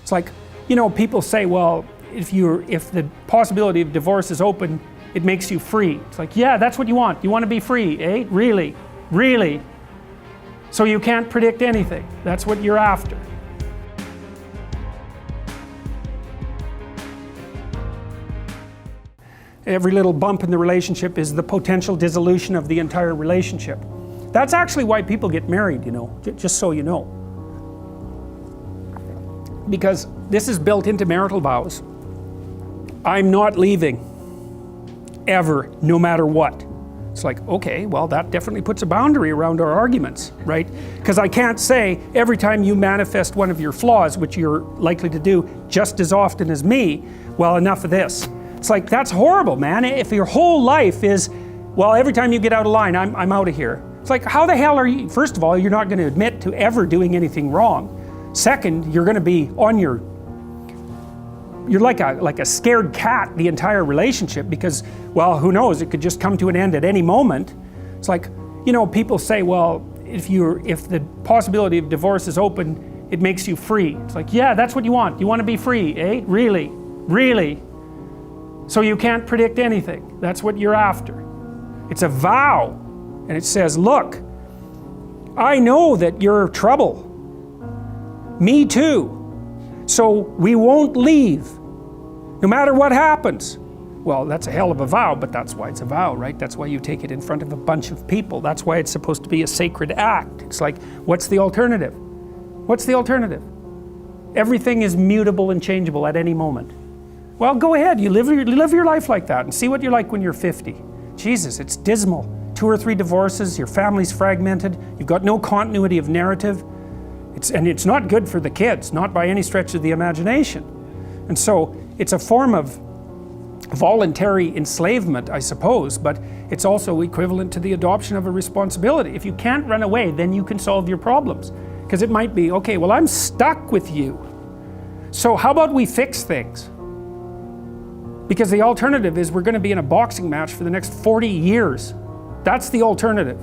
It's like, you know, people say, well, if the possibility of divorce is open, it makes you free. It's like, yeah, that's what you want. You want to be free, eh? Really? Really? So you can't predict anything. That's what you're after. Every little bump in the relationship is the potential dissolution of the entire relationship. That's actually why people get married, you know, just so you know. Because this is built into marital vows. I'm not leaving, ever, no matter what. It's like, okay, well, that definitely puts a boundary around our arguments, right? Because I can't say every time you manifest one of your flaws, which you're likely to do just as often as me, well, enough of this. It's like, that's horrible, man. If your whole life is, well, every time you get out of line, I'm out of here. It's like, how the hell are you? First of all, you're not going to admit to ever doing anything wrong. Second, you're going to be on your, you're like a scared cat the entire relationship because, well, who knows, it could just come to an end at any moment. It's like, you know, people say, well, if the possibility of divorce is open, it makes you free. It's like, yeah, that's what you want. You want to be free, eh? Really? Really? So you can't predict anything. That's what you're after. It's a vow. And it says, look, I know that you're trouble. Me too. So we won't leave, no matter what happens. Well, that's a hell of a vow, but that's why it's a vow, right? That's why you take it in front of a bunch of people. That's why it's supposed to be a sacred act. It's like, what's the alternative? What's the alternative? Everything is mutable and changeable at any moment. Well, go ahead, you live your life like that and see what you're like when you're 50. Jesus, it's dismal. 2 or 3 divorces, your family's fragmented, you've got no continuity of narrative. And it's not good for the kids, not by any stretch of the imagination. And so it's a form of voluntary enslavement, I suppose, but it's also equivalent to the adoption of a responsibility. If you can't run away, then you can solve your problems. Because it might be, okay, well, I'm stuck with you. So how about we fix things? Because the alternative is we're going to be in a boxing match for the next 40 years. That's the alternative.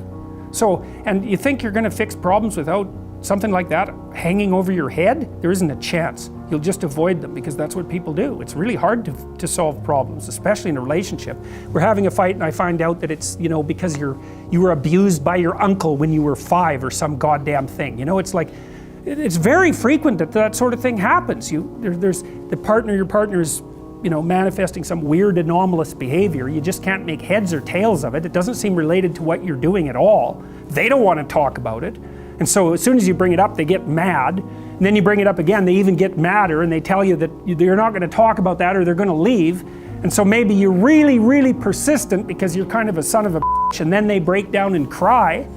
So, and you think you're going to fix problems without something like that hanging over your head? There isn't a chance. You'll just avoid them because that's what people do. It's really hard to solve problems, especially in a relationship. We're having a fight and I find out that it's, you know, because you were abused by your uncle when you were 5 or some goddamn thing. You know, it's like, it's very frequent that that sort of thing happens. There's your partner's, you know, manifesting some weird anomalous behavior. You just can't make heads or tails of it. It doesn't seem related to what you're doing at all. They don't want to talk about it. And so as soon as you bring it up, they get mad. And then you bring it up again, they even get madder and they tell you that you're not going to talk about that or they're going to leave. And so maybe you're really, really persistent because you're kind of a son of a bitch, and then they break down and cry,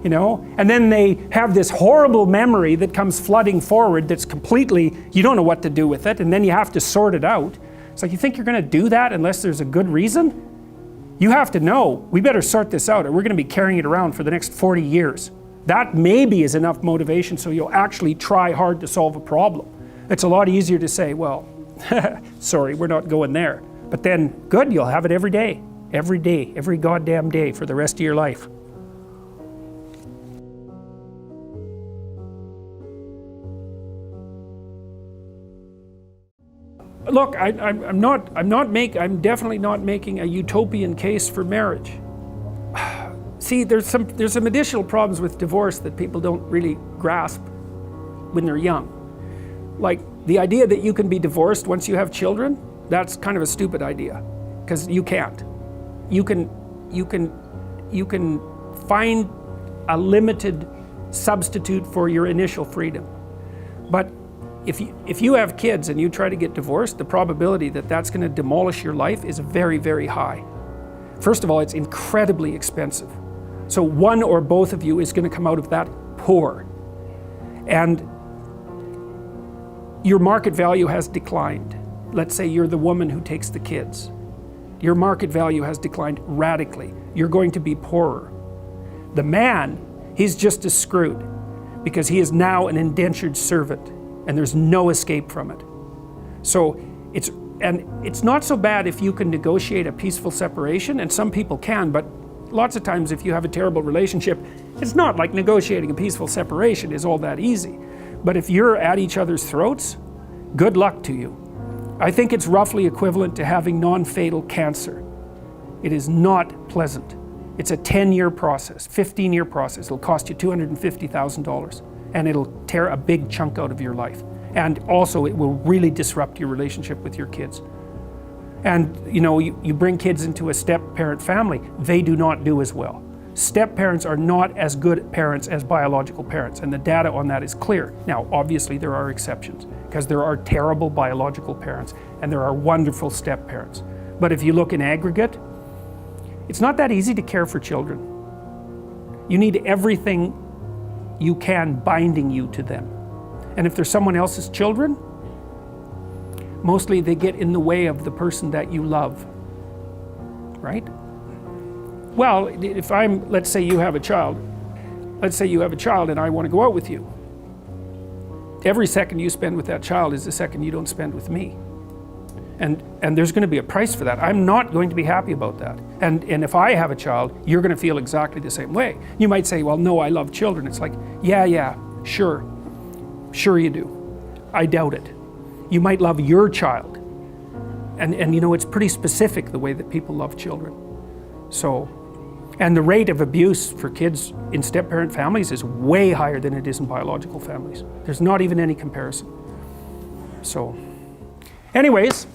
you know, and then they have this horrible memory that comes flooding forward that's completely, you don't know what to do with it, and then you have to sort it out. It's like, you think you're going to do that unless there's a good reason? You have to know, we better sort this out or we're going to be carrying it around for the next 40 years. That maybe is enough motivation so you'll actually try hard to solve a problem. It's a lot easier to say, well, sorry, we're not going there. But then, good, you'll have it every day, every goddamn day for the rest of your life. Look, I'm definitely not making a utopian case for marriage. See, there's some additional problems with divorce that people don't really grasp when they're young. Like the idea that you can be divorced once you have children, that's kind of a stupid idea, because you can't. You can find a limited substitute for your initial freedom. But if you have kids and you try to get divorced, the probability that that's going to demolish your life is very, very high. First of all, it's incredibly expensive. So one or both of you is going to come out of that poor. And your market value has declined. Let's say you're the woman who takes the kids. Your market value has declined radically. You're going to be poorer. The man, he's just as screwed because he is now an indentured servant and there's no escape from it. So it's not so bad if you can negotiate a peaceful separation, and some people can, but lots of times if you have a terrible relationship, it's not like negotiating a peaceful separation is all that easy. But if you're at each other's throats, good luck to you. I think it's roughly equivalent to having non-fatal cancer. It is not pleasant. It's a 10-year process, 15-year process. It'll cost you $250,000, and it'll tear a big chunk out of your life. And also, it will really disrupt your relationship with your kids. And you know, you bring kids into a step-parent family, they do not do as well. Step-parents are not as good parents as biological parents, and the data on that is clear. Now, obviously, there are exceptions, because there are terrible biological parents, and there are wonderful step-parents. But if you look in aggregate, it's not that easy to care for children. You need everything you can binding you to them. And if they're someone else's children, mostly they get in the way of the person that you love, right? Well, if let's say you have a child and I want to go out with you. Every second you spend with that child is the second you don't spend with me. And there's going to be a price for that. I'm not going to be happy about that. And if I have a child, you're going to feel exactly the same way. You might say, well, no, I love children. It's like, yeah, sure you do. I doubt it. You might love your child. And you know, it's pretty specific the way that people love children. So, and the rate of abuse for kids in step-parent families is way higher than it is in biological families. There's not even any comparison. So, anyways,